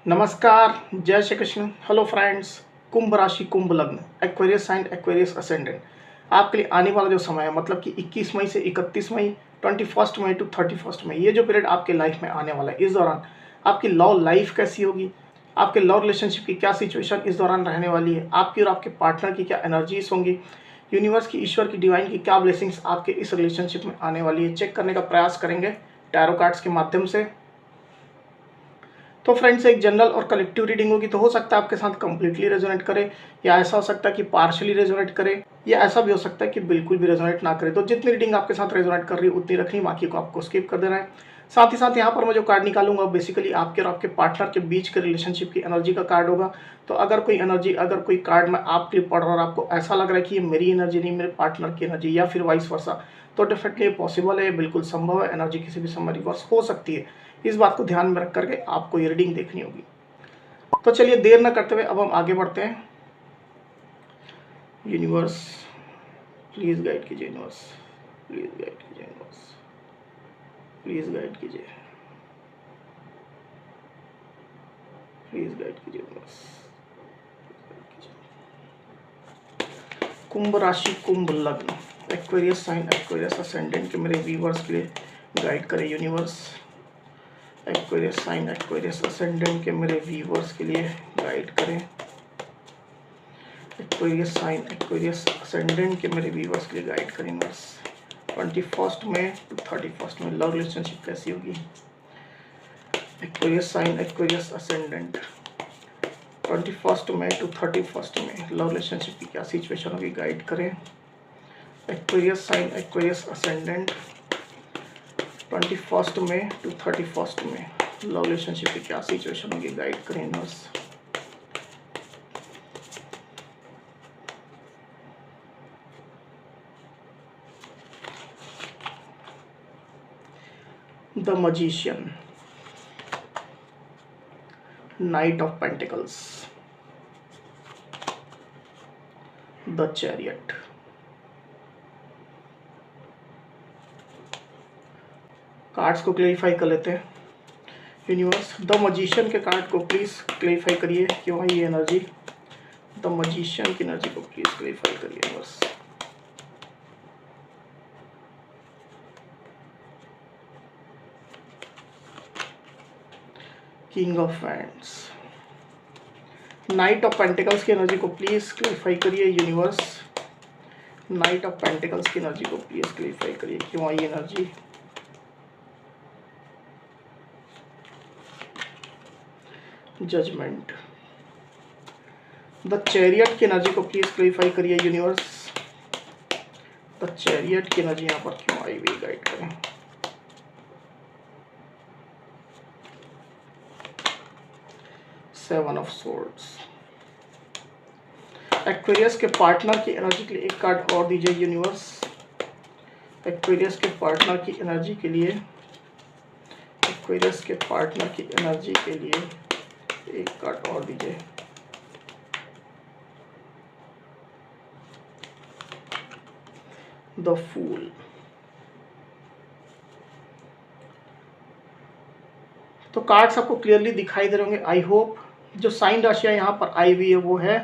नमस्कार, जय Shri Krishna. Hello friends. Kumbh राशि, कुंभ लग्न, एक्वेरियस साइन, एक्वेरियस असेंडेंट। आपके लिए आने वाला जो समय है मतलब कि 21 मई से 31 मई, 21 मई टू 31 मई, ये जो पीरियड आपके लाइफ में आने वाला है, इस दौरान आपकी लव लाइफ कैसी होगी, आपके लव रिलेशनशिप की क्या सिचुएशन इस दौरान रहने वाली है, आपकी और आपके पार्टनर की क्या एनर्जीज होंगी, यूनिवर्स की, ईश्वर की, डिवाइन की क्या ब्लेसिंग्स आपके इस रिलेशनशिप में आने वाली है, चेक करने का प्रयास करेंगे टैरो कार्ड्स के माध्यम से। तो फ्रेंड्स, एक जनरल और कलेक्टिव रीडिंग होगी, तो हो सकता है आपके साथ कंप्लीटली रेजोनेट करे, या ऐसा हो सकता है कि पार्शली रेजोनेट करे, या ऐसा भी हो सकता है कि बिल्कुल भी रेजोनेट ना करे। तो जितनी रीडिंग आपके साथ रेजोनेट कर रही है उतनी रखनी, बाकी को आपको स्किप कर देना है। साथ ही साथ यहाँ पर मैं जो कार्ड निकालूंगा बेसिकली आपके और आपके पार्टनर के बीच के रिलेशनशिप की एनर्जी का कार्ड होगा। तो अगर कोई एनर्जी, अगर कोई कार्ड मैं आपके लिए पढ़ रहा हूँ और आपको ऐसा लग रहा है कि ये मेरी एनर्जी नहीं, मेरे पार्टनर की एनर्जी, या फिर वाइस वर्सा, तो डेफिनेटली पॉसिबल है, बिल्कुल संभव है, एनर्जी किसी भी समय रिवर्स हो सकती है। इस बात को ध्यान में रख करके आपको ये रीडिंग देखनी होगी। तो चलिए देर न करते हुए अब हम आगे बढ़ते हैं। यूनिवर्स प्लीज गाइड कीजिए, यूनिवर्स प्लीज गाइड कीजिए, यूनिवर्स प्लीज गाइड कीजिए, प्लीज गाइड कीजिए यूनिवर्स। कुंभ राशि, कुंभ लग्न, एक्वेरियस साइन, एक्वेरियस असेंडेंट के मेरे व्यूअर्स के लिए गाइड करें universe. Aquarius sign, Aquarius ascendant के मेरे व्यूअर्स के लिए गाइड करें। एक्वेरियस साइन, एक्वेरियस असेंडेंट के मेरे व्यूअर्स के लिए गाइड करें बस। 21 मई टू 31 में लव रिलेशनशिप कैसी होगी। एक्वेरियस साइन, एक्वेरियस असेंडेंट, 21 मई टू 31 में लव रिलेशनशिप की क्या सिचुएशन होगी, गाइड करें। एक्वेरियस साइन, एक्वेरियस असेंडेंट, 21 मई टू 31 में लव रिलेशनशिप की क्या सिचुएशन होगी, गाइड करें बस। The Magician, Knight of Pentacles, The Chariot। Cards को क्लेरिफाई कर लेते हैं। यूनिवर्स, द मजिशियन के कार्ड को प्लीज क्लेरिफाई करिए, क्यों है ये एनर्जी। द मजिशियन की एनर्जी को प्लीज क्लेरिफाई करिए universe. King of wands, night of pentacles की एनर्जी को प्लीज क्लेरिफाई करिए यूनिवर्स। नाइट ऑफ पेंटिकल्स की एनर्जी को प्लीज क्लेरिफाई करिए, क्यों आई एनर्जी। जजमेंट, द चैरियट की एनर्जी को प्लीज क्लेरिफाई करिए यूनिवर्स। द चैरियट की एनर्जी यहाँ पर क्यों आई हुई, गाइड करें। सेवन ऑफ सोर्ड्स, एक्वेरियस के पार्टनर की एनर्जी के लिए एक कार्ड और दीजिए यूनिवर्स। एक्वेरियस के पार्टनर की एनर्जी के लिए, एक्वेरियस के पार्टनर की एनर्जी के लिए एक कार्ड और दीजिए। द फूल, तो कार्ड्स आपको क्लियरली दिखाई दे रहे होंगे आई होप। जो साइन राशियां यहाँ पर आई हुई है वो है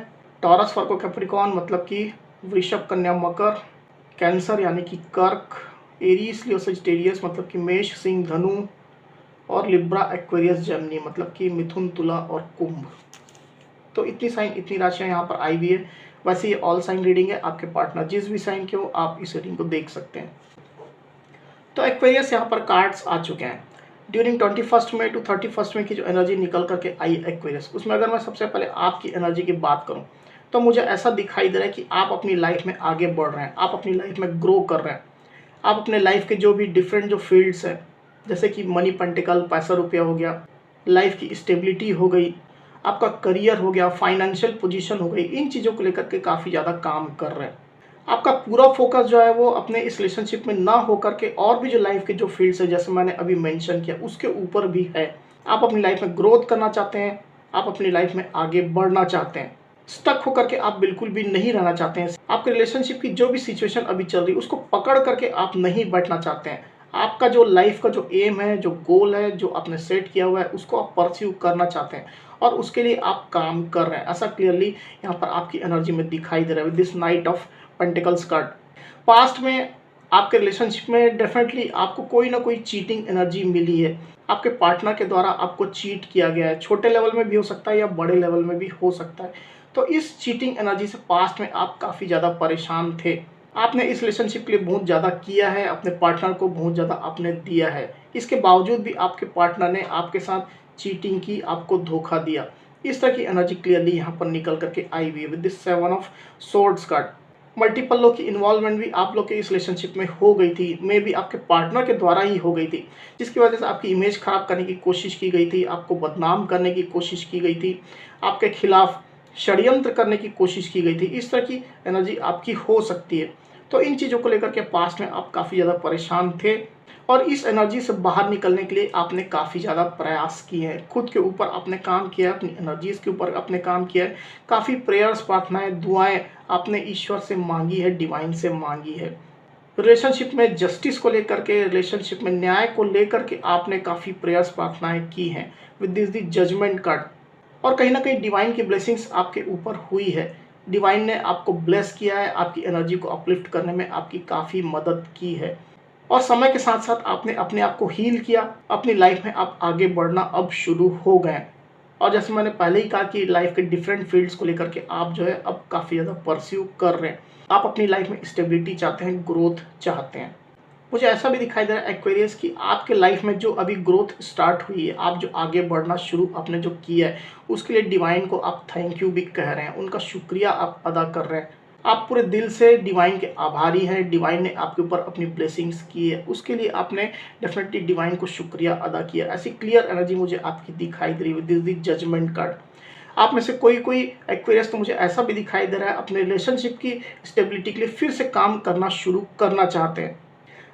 टॉरस, वर्गो, कैप्रिकॉर्न मतलब कि वृषभ, कन्या, मकर, कैंसर यानी कि कर्क, एरीज, लियो, सजिटेरियस मतलब कि मेष, सिंह, धनु, और लिब्रा, एक्वेरियस, जेमिनी मतलब कि मिथुन, तुला और कुंभ। तो इतनी साइन, इतनी राशियां यहाँ पर आई हुई है। वैसे ये ऑल साइन रीडिंग है, आपके पार्टनर जिस भी साइन के हो आप इस रीडिंग को देख सकते हैं। तो एक्वेरियस यहाँ पर कार्ड्स आ चुके हैं। ड्यूरिंग 21 मई टू 31 में की जो एनर्जी निकल करके आई एक्वेरियस, उसमें अगर मैं सबसे पहले आपकी एनर्जी की बात करूं तो मुझे ऐसा दिखाई दे रहा है कि आप अपनी लाइफ में आगे बढ़ रहे हैं, आप अपनी लाइफ में ग्रो कर रहे हैं। आप अपने लाइफ के जो भी डिफरेंट जो फील्ड्स हैं, जैसे कि मनी पेंटिकल, पैसा रुपया हो गया, लाइफ की स्टेबिलिटी हो गई, आपका करियर हो गया, फाइनेंशियल पोजीशन हो गई, इन चीज़ों को लेकर के काफ़ी ज़्यादा काम कर रहे हैं। आपका पूरा फोकस जो है वो अपने इस रिलेशनशिप में ना होकर के और भी जो लाइफ के जो फील्ड्स है, जैसे मैंने अभी मेंशन किया, उसके ऊपर भी है। आप अपनी लाइफ में ग्रोथ करना चाहते हैं, आप अपनी लाइफ में आगे बढ़ना चाहते हैं, स्टक होकर के आप बिल्कुल भी नहीं रहना चाहते हैं। आपके रिलेशनशिप की जो भी सिचुएशन अभी चल रही है उसको पकड़ करके आप नहीं बैठना चाहते हैं। आपका जो लाइफ का जो एम है, जो गोल है, जो आपने सेट किया हुआ है, उसको आप परस्यू करना चाहते हैं और उसके लिए आप काम कर रहे हैं। ऐसा क्लियरली यहाँ पर आपकी एनर्जी में दिखाई दे रहा है with this night of pentacles card. Past में आपके रिलेशनशिप में डेफिनेटली आपको कोई ना कोई चीटिंग एनर्जी मिली है। आपके पार्टनर के द्वारा आपको चीट किया गया है। छोटे लेवल में भी हो सकता है या बड़े लेवल में भी हो सकता है। तो इस चीटिंग एनर्जी से पास्ट में आप काफ़ी ज़्यादा परेशान थे। आपने इस रिलेशनशिप के लिए बहुत ज़्यादा किया है, अपने पार्टनर को बहुत ज़्यादा आपने दिया है। इसके बावजूद भी आपके पार्टनर ने आपके साथ चीटिंग की, आपको धोखा दिया। इस तरह की एनर्जी क्लियरली यहाँ पर निकल करके आई हुई है with this 7 of swords card. Multiple लोग की इन्वॉल्वमेंट भी आप लोग के इस रिलेशनशिप में हो गई थी, मे बी आपके पार्टनर के द्वारा ही हो गई थी, जिसकी वजह से आपकी इमेज खराब करने की कोशिश की गई थी, आपको बदनाम करने की कोशिश की गई थी, आपके खिलाफ षड्यंत्र करने की कोशिश की गई थी। इस तरह की एनर्जी आपकी हो सकती है। तो इन चीज़ों को लेकर के पास्ट में आप काफ़ी ज़्यादा परेशान थे और इस एनर्जी से बाहर निकलने के लिए आपने काफ़ी ज़्यादा प्रयास किए हैं। खुद के ऊपर आपने काम किया है, अपनी एनर्जीज़ के ऊपर आपने काम किया है। काफ़ी प्रेयर्स, प्रार्थनाएं, दुआएं आपने ईश्वर से मांगी है, डिवाइन से मांगी है। रिलेशनशिप में जस्टिस को लेकर के, रिलेशनशिप में न्याय को लेकर के आपने काफ़ी प्रेयर्स, प्रार्थनाएं की हैं with this the judgement card. और कहीं ना कहीं डिवाइन की ब्लेसिंग्स आपके ऊपर हुई है। डिवाइन ने आपको ब्लेस किया है, आपकी एनर्जी को अपलिफ्ट करने में आपकी काफ़ी मदद की है। और समय के साथ साथ आपने अपने आप को हील किया, अपनी लाइफ में आप आगे बढ़ना अब शुरू हो गए। और जैसे मैंने पहले ही कहा कि लाइफ के डिफरेंट फील्ड्स को लेकर के आप जो है अब काफ़ी ज़्यादा परस्यू कर रहे हैं। आप अपनी लाइफ में स्टेबिलिटी चाहते हैं, ग्रोथ चाहते हैं। मुझे ऐसा भी दिखाई दे रहा है एक्वेरियस कि आपके लाइफ में जो अभी ग्रोथ स्टार्ट हुई है, आप जो आगे बढ़ना शुरू आपने जो किया है, उसके लिए डिवाइन को आप थैंक यू भी कह रहे हैं, उनका शुक्रिया आप अदा कर रहे हैं। आप पूरे दिल से डिवाइन के आभारी हैं। डिवाइन ने आपके ऊपर अपनी ब्लेसिंग्स की है, उसके लिए आपने डेफिनेटली डिवाइन को शुक्रिया अदा किया। ऐसी क्लियर एनर्जी मुझे आपकी दिखाई दे रही है विद दिस जजमेंट कार्ड। आप में से कोई कोई एक्वेरियस तो मुझे ऐसा भी दिखाई दे रहा है अपने रिलेशनशिप की स्टेबिलिटी के लिए फिर से काम करना शुरू करना चाहते हैं।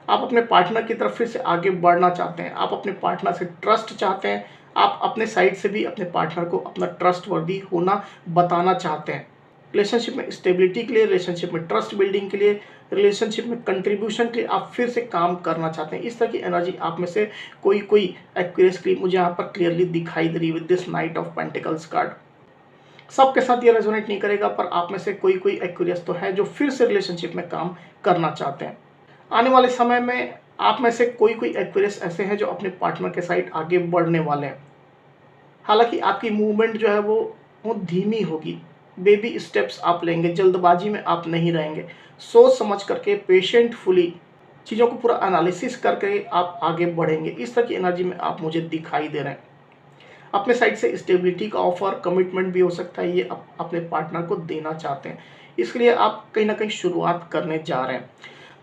आप अपने पार्टनर की तरफ फिर से आगे बढ़ना चाहते हैं। आप अपने पार्टनर से ट्रस्ट चाहते हैं। आप अपने साइड से भी अपने पार्टनर को अपना ट्रस्ट वर्दी होना बताना चाहते हैं। रिलेशनशिप में स्टेबिलिटी के लिए, रिलेशनशिप में ट्रस्ट बिल्डिंग के लिए, रिलेशनशिप में कंट्रीब्यूशन के लिए आप फिर से काम करना चाहते हैं। इस तरह की एनर्जी आप में से कोई कोई एक्वेरियस के लिए मुझे यहाँ पर क्लियरली दिखाई दे रही है with this night of pentacles card. सबके साथ ये रेजोनेट नहीं करेगा, पर आप में से कोई कोई एक्वेरियस तो है जो फिर से रिलेशनशिप में काम करना चाहते हैं। आने वाले समय में आप में से कोई कोई एक्वेरियस ऐसे हैं जो अपने पार्टनर के साइड आगे बढ़ने वाले हैं। हालांकि आपकी मूवमेंट जो है वो धीमी होगी। बेबी स्टेप्स आप लेंगे, जल्दबाजी में आप नहीं रहेंगे। सोच समझ करके पेशेंटफुली चीज़ों को पूरा एनालिसिस करके आप आगे बढ़ेंगे। इस तरह की एनर्जी में आप मुझे दिखाई दे रहे हैं। अपने साइड से स्टेबिलिटी का ऑफर, कमिटमेंट भी हो सकता है, ये आप अपने पार्टनर को देना चाहते हैं। इसके लिए आप कहीं ना कहीं शुरुआत करने जा रहे हैं।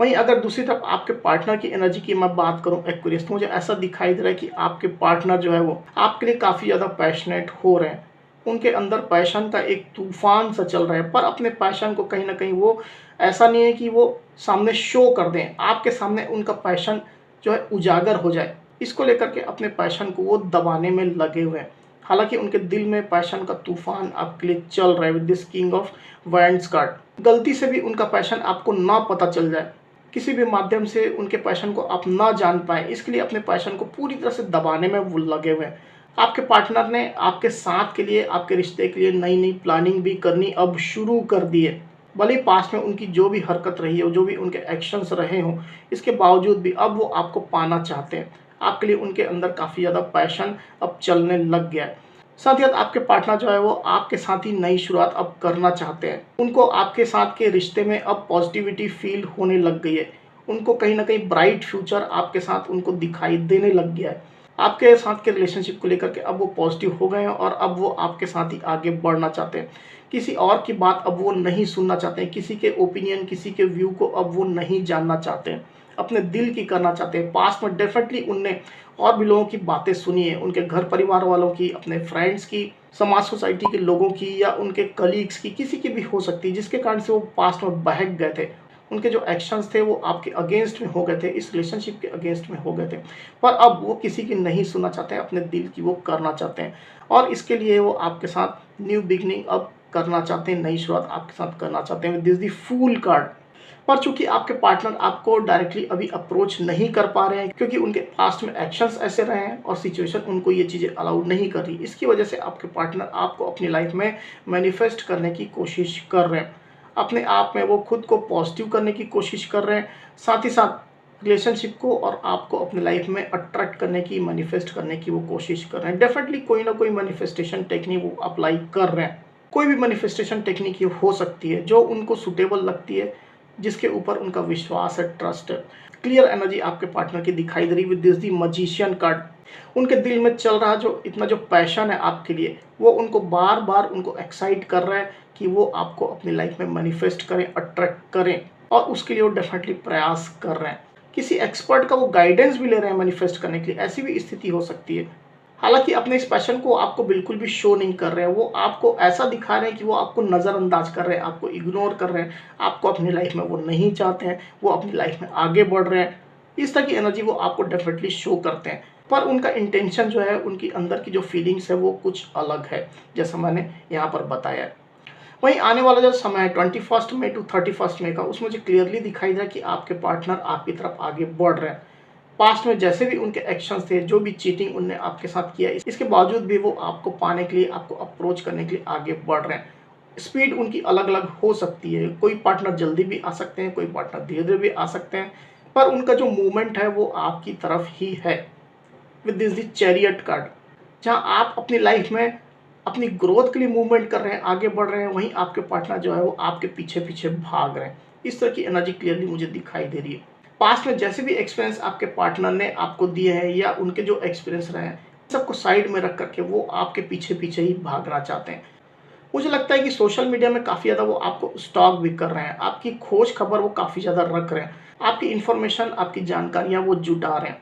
वहीं अगर दूसरी तरफ आपके पार्टनर की एनर्जी की मैं बात करूं एक्वेरियस, तो मुझे ऐसा दिखाई दे रहा है कि आपके पार्टनर जो है वो आपके लिए काफ़ी ज़्यादा पैशनेट हो रहे हैं। उनके अंदर पैशन का एक तूफान सा चल रहा है, पर अपने पैशन को कहीं ना कहीं वो ऐसा नहीं है कि वो सामने शो कर दें, आपके सामने उनका पैशन जो है उजागर हो जाए। इसको लेकर के अपने पैशन को वो दबाने में लगे हुए हैं। हालांकि उनके दिल में पैशन का तूफान आपके लिए चल रहा है with this king of wands card. गलती से भी उनका पैशन आपको ना पता चल जाए, किसी भी माध्यम से उनके पैशन को आप ना जान पाए, इसके लिए अपने पैशन को पूरी तरह से दबाने में वो लगे हुए हैं। आपके पार्टनर ने आपके साथ के लिए, आपके रिश्ते के लिए नई नई प्लानिंग भी करनी अब शुरू कर दी है। भले ही पास्ट में उनकी जो भी हरकत रही हो, जो भी उनके एक्शंस रहे हों, इसके बावजूद भी अब वो आपको पाना चाहते हैं। आपके लिए उनके अंदर काफ़ी ज़्यादा पैशन अब चलने लग गया है। साथ ही साथ आपके पार्टनर जो है वो आपके साथ ही नई शुरुआत अब करना चाहते हैं। उनको आपके साथ के रिश्ते में अब पॉजिटिविटी फील होने लग गई है। उनको कहीं ना कहीं ब्राइट फ्यूचर आपके साथ उनको दिखाई देने लग गया है। आपके साथ के रिलेशनशिप को लेकर के अब वो पॉजिटिव हो गए हैं और अब वो आपके साथ ही आगे बढ़ना चाहते हैं। किसी और की बात अब वो नहीं सुनना चाहते हैं, किसी के ओपिनियन, किसी के व्यू को अब वो नहीं जानना चाहते हैं, अपने दिल की करना चाहते हैं। पास्ट में डेफिनेटली उनने और भी लोगों की बातें सुनी है, उनके घर परिवार वालों की, अपने फ्रेंड्स की, समाज सोसाइटी के लोगों की, या उनके कलीग्स की, किसी की भी हो सकती है, जिसके कारण से वो पास्ट में बहक गए थे। उनके जो एक्शंस थे वो आपके अगेंस्ट में हो गए थे, इस रिलेशनशिप के अगेंस्ट में हो गए थे। पर अब वो किसी की नहीं सुनना चाहते हैं, अपने दिल की वो करना चाहते हैं। और इसके लिए वो आपके साथ न्यू बिगनिंग अब करना चाहते हैं, नई शुरुआत आपके साथ करना चाहते हैं। This the fool card. पर चूंकि आपके पार्टनर आपको डायरेक्टली अभी अप्रोच नहीं कर पा रहे हैं क्योंकि उनके पास्ट में एक्शंस ऐसे रहे हैं और सिचुएशन उनको ये चीज़ें अलाउड नहीं कर रही, इसकी वजह से आपके पार्टनर आपको अपनी लाइफ में मैनिफेस्ट करने की कोशिश कर रहे हैं। अपने आप में वो खुद को पॉजिटिव करने की कोशिश कर रहे हैं, साथ ही साथ रिलेशनशिप को और आपको अपनी लाइफ में अट्रैक्ट करने की, मैनिफेस्ट करने की वो कोशिश कर रहे हैं। डेफिनेटली कोई ना कोई मैनिफेस्टेशन टेक्निक वो अप्लाई कर रहे हैं। कोई भी मैनिफेस्टेशन टेक्निक ये हो सकती है जो उनको सुटेबल लगती है, जिसके ऊपर उनका विश्वास है, ट्रस्ट है। क्लियर एनर्जी आपके पार्टनर की दिखाई दे रही with this the magician card. उनके दिल में चल रहा जो इतना जो पैशन है आपके लिए, वो उनको बार बार उनको एक्साइट कर रहा है कि वो आपको अपनी लाइफ में मैनिफेस्ट करें, अट्रैक्ट करें, और उसके लिए वो डेफिनेटली प्रयास कर रहे हैं। किसी एक्सपर्ट का वो गाइडेंस भी ले रहे हैं मैनिफेस्ट करने के लिए, ऐसी भी स्थिति हो सकती है। हालांकि अपने इस पैशन को आपको बिल्कुल भी शो नहीं कर रहे हैं, वो आपको ऐसा दिखा रहे हैं कि वो आपको नज़रअंदाज कर रहे हैं, आपको इग्नोर कर रहे हैं, आपको अपनी लाइफ में वो नहीं चाहते हैं, वो अपनी लाइफ में आगे बढ़ रहे हैं। इस तरह की एनर्जी वो आपको डेफिनेटली शो करते हैं, पर उनका इंटेंशन जो है, उनकी अंदर की जो फीलिंग्स है वो कुछ अलग है, जैसा मैंने यहाँ पर बताया है। वहीं आने वाला जो समय है 21 मई टू 31 मई का, उसमें मुझे क्लियरली दिखाई दे रहा है कि आपके पार्टनर आपकी तरफ आगे बढ़ रहे हैं। पास्ट में जैसे भी उनके एक्शंस थे, जो भी चीटिंग उनने आपके साथ किया, इसके बावजूद भी वो आपको पाने के लिए, आपको अप्रोच करने के लिए आगे बढ़ रहे हैं। स्पीड उनकी अलग अलग हो सकती है, कोई पार्टनर जल्दी भी आ सकते हैं, कोई पार्टनर धीरे धीरे भी आ सकते हैं, पर उनका जो मूवमेंट है वो आपकी तरफ ही है with this the chariot card. जहाँ आप अपनी लाइफ में अपनी ग्रोथ के लिए मूवमेंट कर रहे हैं, आगे बढ़ रहे हैं, वहीं आपके पार्टनर जो है वो आपके पीछे पीछे भाग रहे हैं। इस तरह की एनर्जी क्लियरली मुझे दिखाई दे रही है। पास्ट में जैसे भी एक्सपीरियंस आपके पार्टनर ने आपको दिए हैं या उनके जो एक्सपीरियंस रहे हैं, सबको साइड में रख करके वो आपके पीछे पीछे ही भागना चाहते हैं। मुझे लगता है कि सोशल मीडिया में काफ़ी ज़्यादा वो आपको स्टॉक भी कर रहे हैं, आपकी खोज खबर वो काफ़ी ज़्यादा रख रहे हैं, आपकी इन्फॉर्मेशन, आपकी जानकारियाँ वो जुटा रहे हैं,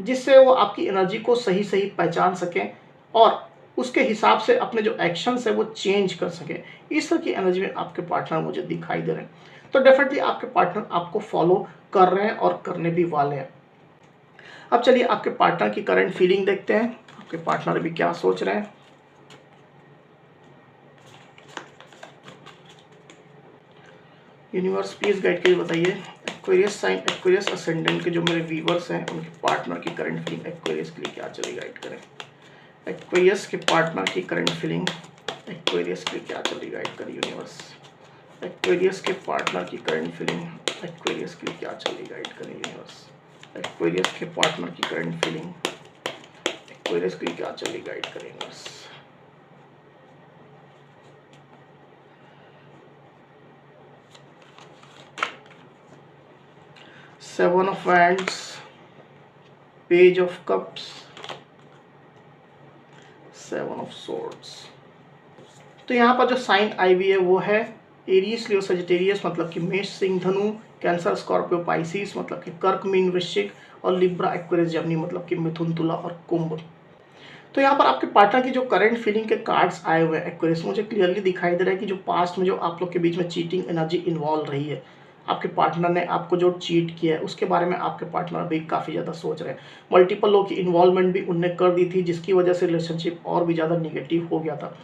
जिससे वो आपकी एनर्जी को सही सही पहचान सकें और उसके हिसाब से अपने जो एक्शंस है वो चेंज कर सकें। इस तरह की एनर्जी में आपके पार्टनर मुझे दिखाई दे रहे हैं। तो डेफिनेटली आपके पार्टनर आपको फॉलो कर रहे हैं और करने भी वाले हैं। अब चलिए आपके पार्टनर की करंट फीलिंग देखते हैं, आपके पार्टनर अभी क्या सोच रहे हैं। यूनिवर्स प्लीज गाइड कीजिए, बताइए एक्वेरियस साइन, एक्वेरियस असेंडेंट के जो मेरे व्यूवर्स हैं, उनके पार्टनर की करंट फीलिंग एक्वेरियस के लिए क्या चली, गाइड करें। एक्वेरियस के पार्टनर की करंट फीलिंग एक्वेरियस के लिए क्या चली, गाइड करें यूनिवर्स। एक्वेरियस के पार्टनर की करंट फीलिंग एक्वेरियस के लिए क्या चली, गाइड करें यूनिवर्स। एक्वेरियस के पार्टनर की करंट फीलिंग एक्वेरियस के लिए क्या चली, गाइड करें universe. Seven of wands, page of cups, seven of swords. तो यहाँ पर जो साइन आई हुई है वो है एरीज, लियो, सजिटेरियस मतलब कि मेष, सिंह, धनु, कैंसर, स्कॉर्पियो, पाइसिस मतलब कि कर्क, मीन, वृश्चिक, और लिब्रा, एक्वेरियस, जमनी मतलब कि मिथुन, तुला और कुंभ। तो यहाँ पर आपके पार्टनर की जो करंट फीलिंग के कार्ड्स आए हुए हैं एक्वेरियस, मुझे क्लियरली दिखाई दे रहा है कि जो पास्ट में जो आप लोग के बीच में चीटिंग एनर्जी इन्वॉल्व रही है, आपके पार्टनर ने आपको जो चीट किया है उसके बारे में आपके पार्टनर अभी काफ़ी ज़्यादा सोच रहे हैं। मल्टीपल लोग की इन्वॉल्वमेंट भी उनने कर दी थी, जिसकी वजह से रिलेशनशिप और भी ज़्यादा निगेटिव हो गया था।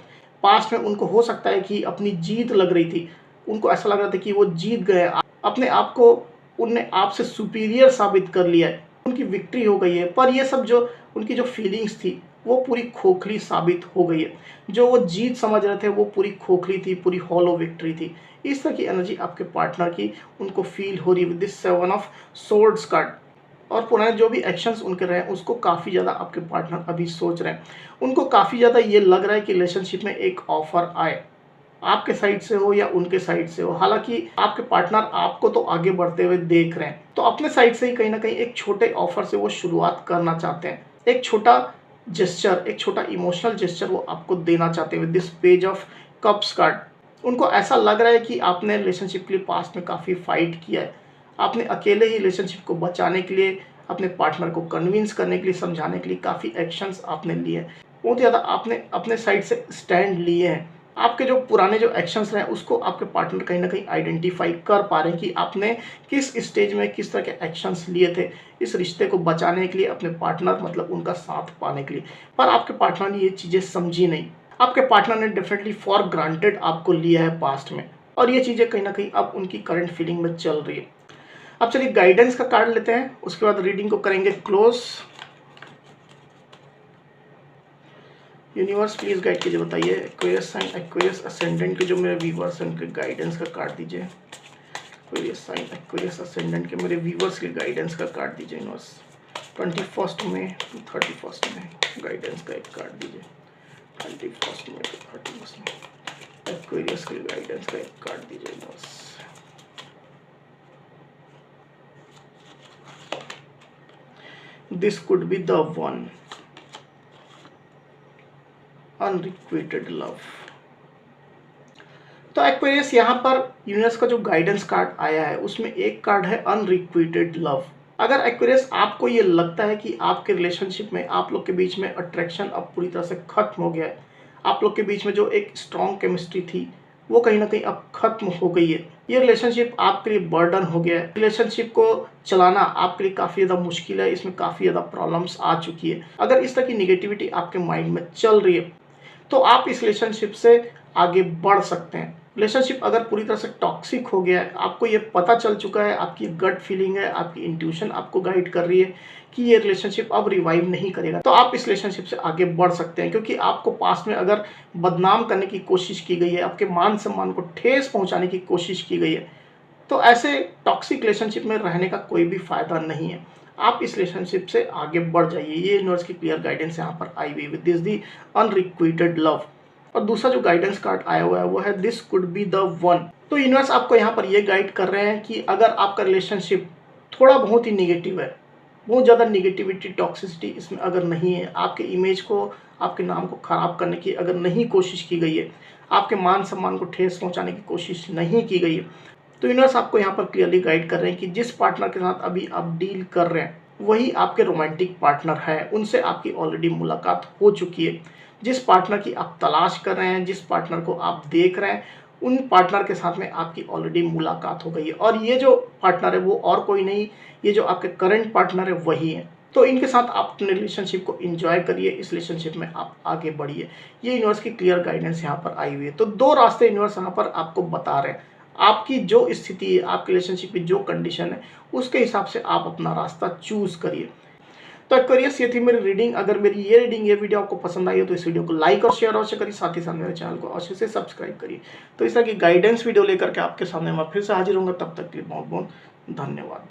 पास्ट में उनको हो सकता है कि अपनी जीत लग रही थी, उनको ऐसा लग रहा था कि वो जीत गए, अपने आप को उनने आपसे सुपीरियर साबित कर लिया है, उनकी विक्ट्री हो गई है। पर ये सब जो उनकी जो फीलिंग्स थी वो पूरी खोखली साबित हो गई है। जो वो जीत समझ रहे थे वो पूरी खोखली थी, पूरी हॉलो विक्ट्री थी। इस तरह की एनर्जी आपके पार्टनर की उनको फील हो रही है with this seven of swords card. और पुराने जो भी एक्शंस उनके रहे उसको काफ़ी ज़्यादा आपके पार्टनर अभी सोच रहे हैं। उनको काफ़ी ज़्यादा ये लग रहा है कि रिलेशनशिप में एक ऑफर आए, आपके साइड से हो या उनके साइड से हो। हालांकि आपके पार्टनर आपको तो आगे बढ़ते हुए देख रहे हैं, तो अपने साइड से ही कहीं ना कहीं एक छोटे ऑफर से वो शुरुआत करना चाहते हैं। एक छोटा जेस्चर, एक छोटा इमोशनल जेस्चर वो आपको देना चाहते हैं with this page of cups card. उनको ऐसा लग रहा है कि आपने रिलेशनशिप के लिए पास्ट में काफ़ी फाइट किया है, आपने अकेले ही रिलेशनशिप को बचाने के लिए, अपने पार्टनर को कन्विंस करने के लिए, समझाने के लिए काफ़ी एक्शंस आपने लिए हैं। बहुत ज़्यादा आपने अपने साइड से स्टैंड लिए हैं। आपके जो पुराने जो एक्शंस रहे उसको आपके पार्टनर कहीं ना कहीं आइडेंटिफाई कर पा रहे हैं कि आपने किस स्टेज में किस तरह के एक्शंस लिए थे इस रिश्ते को बचाने के लिए, अपने पार्टनर मतलब उनका साथ पाने के लिए। पर आपके पार्टनर ने ये चीज़ें समझी नहीं। आपके पार्टनर ने डेफिनेटली फॉर ग्रांटेड आपको लिया है पास्ट में। और ये चीज़ें कहीं ना कहीं अब उनकी करंट फीलिंग में चल रही है। अब चलिए गाइडेंस का कार्ड लेते हैं, उसके बाद रीडिंग को करेंगे क्लोज। यूनिवर्स प्लीज गाइड कीजिए, बताइए एक्वेरियस साइन, एक्वेरियस असेंडेंट के जो मेरे व्यूवर्स हैं उनके गाइडेंस का कार्ड दीजिए। एक्वेरियस साइन, एक्वेरियस असेंडेंट के मेरे व्यूवर्स के गाइडेंस का कार्ड दीजिए यूनिवर्स। 21 मई टू 31 में गाइडेंस का एक कार्ड दीजिए। 21 मई टू 31 में एक्वेरियस के गाइडेंस का एक कार्ड दीजिए universe. This could be the one, unrequited love. तो एक्वेरियस यहाँ पर यूनिवर्स का जो गाइडेंस कार्ड आया है उसमें एक कार्ड है अनरिक्वेटेड लव। अगर एक्वेरियस आपको ये लगता है कि आपके रिलेशनशिप में आप लोग के बीच में अट्रैक्शन अब पूरी तरह से खत्म हो गया है, आप लोग के बीच में जो एक स्ट्रॉन्ग केमिस्ट्री थी वो कहीं ना कहीं अब खत्म हो गई है, ये रिलेशनशिप आपके लिए बर्डन हो गया है, रिलेशनशिप को चलाना आपके लिए काफ़ी ज़्यादा मुश्किल है, इसमें काफ़ी ज़्यादा प्रॉब्लम्स आ चुकी है, अगर इस तरह की निगेटिविटी आपके माइंड में चल रही है तो आप इस रिलेशनशिप से आगे बढ़ सकते हैं। रिलेशनशिप अगर पूरी तरह से टॉक्सिक हो गया है, आपको ये पता चल चुका है, आपकी गट फीलिंग है, आपकी इंट्यूशन आपको गाइड कर रही है कि ये रिलेशनशिप अब रिवाइव नहीं करेगा, तो आप इस रिलेशनशिप से आगे बढ़ सकते हैं। क्योंकि आपको पास्ट में अगर बदनाम करने की कोशिश की गई है, आपके मान सम्मान को ठेस पहुंचाने की कोशिश की गई है, तो ऐसे टॉक्सिक रिलेशनशिप में रहने का कोई भी फायदा नहीं है। आप इस रिलेशनशिप से आगे बढ़ जाइए, ये यूनिवर्स की क्लियर गाइडेंस यहाँ पर आई हुई with this the unrequited love. और दूसरा जो गाइडेंस कार्ड आया हुआ है वो है this could be the one. तो यूनिवर्स आपको यहाँ पर ये गाइड कर रहे हैं कि अगर आपका रिलेशनशिप थोड़ा बहुत ही निगेटिव है, बहुत ज़्यादा निगेटिविटी टॉक्सिसिटी इसमें अगर नहीं है, आपके इमेज को, आपके नाम को ख़राब करने की अगर नहीं कोशिश की गई है, आपके मान सम्मान को ठेस पहुँचाने की कोशिश नहीं की गई है, तो यूनिवर्स आपको यहाँ पर क्लियरली गाइड कर रहे हैं कि जिस पार्टनर के साथ अभी आप डील कर रहे हैं वही आपके रोमांटिक पार्टनर है, उनसे आपकी ऑलरेडी मुलाकात हो चुकी है। जिस पार्टनर की आप तलाश कर रहे हैं, जिस पार्टनर को आप देख रहे हैं, उन पार्टनर के साथ में आपकी ऑलरेडी मुलाकात हो गई है। और ये जो पार्टनर है वो और कोई नहीं, ये जो आपके करंट पार्टनर है वही है। तो इनके साथ आप अपने रिलेशनशिप को एंजॉय करिए, इस रिलेशनशिप में आप आगे बढ़िए, ये यूनिवर्स की क्लियर गाइडेंस यहाँ पर आई हुई है। तो दो रास्ते यूनिवर्स यहाँ पर आपको बता रहे हैं, आपकी जो स्थिति है, आपके रिलेशनशिप की जो कंडीशन है, उसके हिसाब से आप अपना रास्ता चूज करिए। तो एक्वेरियस ये थी मेरी रीडिंग। अगर मेरी ये रीडिंग, ये वीडियो आपको पसंद आई हो तो इस वीडियो को लाइक और शेयर अवश्य करिए, साथ ही साथ मेरे चैनल को अवश्य से सब्सक्राइब करिए। तो इस तरह की गाइडेंस वीडियो लेकर के आपके सामने मैं फिर से हाजिर होऊंगा, तब तक के लिए बहुत बहुत धन्यवाद।